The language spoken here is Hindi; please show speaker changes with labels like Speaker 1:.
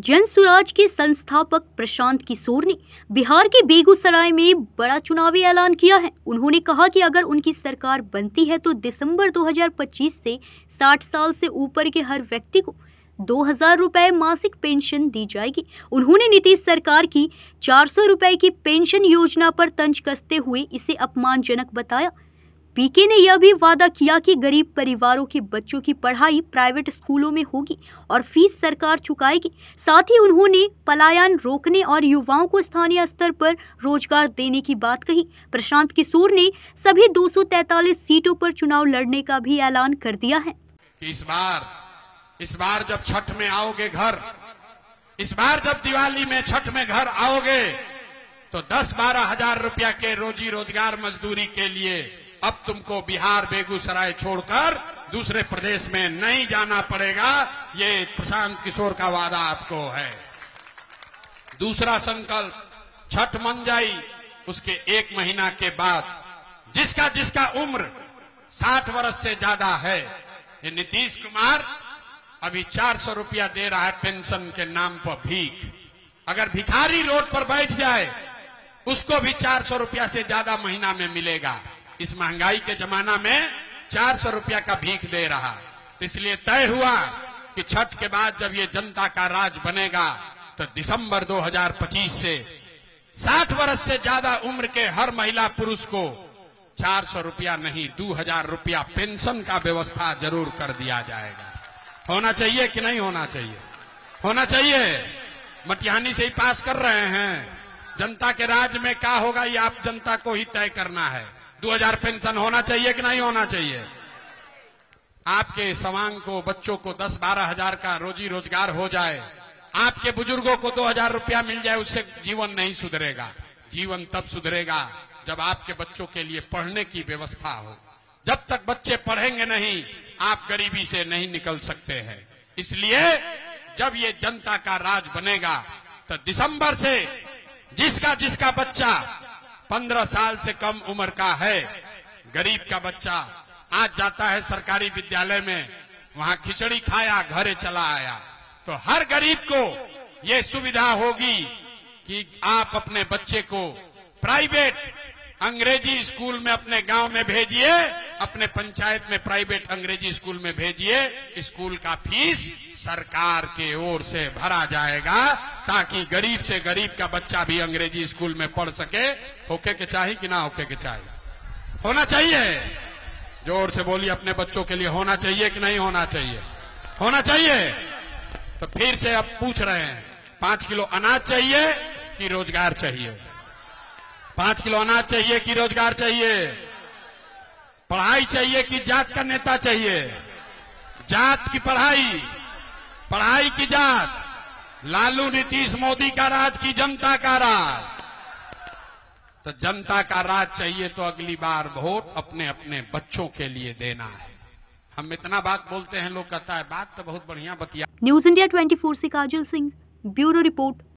Speaker 1: जन सुराज के संस्थापक प्रशांत किशोर ने बिहार के बेगूसराय में बड़ा चुनावी ऐलान किया है। उन्होंने कहा कि अगर उनकी सरकार बनती है तो दिसंबर 2025 से 60 साल से ऊपर के हर व्यक्ति को 2000 रुपए मासिक पेंशन दी जाएगी। उन्होंने नीतीश सरकार की 400 रुपए की पेंशन योजना पर तंज कसते हुए इसे अपमानजनक बताया। पीके ने यह भी वादा किया कि गरीब परिवारों के बच्चों की पढ़ाई प्राइवेट स्कूलों में होगी और फीस सरकार चुकाएगी। साथ ही उन्होंने पलायन रोकने और युवाओं को स्थानीय स्तर पर रोजगार देने की बात कही। प्रशांत किशोर ने सभी 243 सीटों पर चुनाव लड़ने का भी ऐलान कर दिया है।
Speaker 2: इस बार जब छठ में आओगे घर, इस बार जब दिवाली में छठ में घर आओगे तो 10-12 हजार रुपया के रोजी रोजगार मजदूरी के लिए अब तुमको बिहार बेगूसराय छोड़कर दूसरे प्रदेश में नहीं जाना पड़ेगा। ये प्रशांत किशोर का वादा आपको है। दूसरा संकल्प, छठ मन जाई उसके 1 महीना के बाद जिसका उम्र 60 वर्ष से ज्यादा है, ये नीतीश कुमार अभी 400 रुपया दे रहा है पेंशन के नाम पर भीख। अगर भिखारी रोड पर बैठ जाए उसको भी 400 रुपया से ज्यादा महीना में मिलेगा। इस महंगाई के जमाना में 400 रुपया का भीख दे रहा। इसलिए तय हुआ कि छठ के बाद जब ये जनता का राज बनेगा तो दिसंबर 2025 से 60 वर्ष से ज्यादा उम्र के हर महिला पुरुष को 400 रुपया नहीं 2000 रुपया पेंशन का व्यवस्था जरूर कर दिया जाएगा। होना चाहिए कि नहीं होना चाहिए? होना चाहिए। मटिहानी से ही पास कर रहे हैं। जनता के राज में क्या होगा ये आप जनता को ही तय करना है। 2000 पेंशन होना चाहिए कि नहीं होना चाहिए? आपके सवांग को, बच्चों को 10-12 हजार का रोजी रोजगार हो जाए, आपके बुजुर्गों को 2000 रुपया मिल जाए, उससे जीवन नहीं सुधरेगा। जीवन तब सुधरेगा जब आपके बच्चों के लिए पढ़ने की व्यवस्था हो। जब तक बच्चे पढ़ेंगे नहीं, आप गरीबी से नहीं निकल सकते हैं। इसलिए जब ये जनता का राज बनेगा तो दिसंबर से जिसका बच्चा 15 साल से कम उम्र का है, गरीब का बच्चा आज जाता है सरकारी विद्यालय में, वहां खिचड़ी खाया घरे चला आया, तो हर गरीब को ये सुविधा होगी कि आप अपने बच्चे को प्राइवेट अंग्रेजी स्कूल में अपने गांव में भेजिए, अपने पंचायत में प्राइवेट अंग्रेजी स्कूल में भेजिए। स्कूल का फीस सरकार के ओर से भरा जाएगा ताकि गरीब से गरीब का बच्चा भी अंग्रेजी स्कूल में पढ़ सके। होके के चाहिए कि ना होके के चाहिए? होना चाहिए। जोर से बोलिए, अपने बच्चों के लिए होना चाहिए कि नहीं होना चाहिए? होना चाहिए। तो फिर से अब पूछ रहे हैं, 5 किलो अनाज चाहिए कि रोजगार चाहिए? 5 किलो अनाज चाहिए कि रोजगार चाहिए? पढ़ाई चाहिए कि जात का नेता चाहिए? जात की पढ़ाई, पढ़ाई की जात। लालू नीतीश मोदी का राज की जनता का राज? तो जनता का राज चाहिए तो अगली बार वोट अपने अपने बच्चों के लिए देना है। हम इतना बात बोलते हैं, लोग कहता है बात तो बहुत बढ़िया बतिया।
Speaker 1: न्यूज़ इंडिया 24 से काजल सिंह, ब्यूरो रिपोर्ट।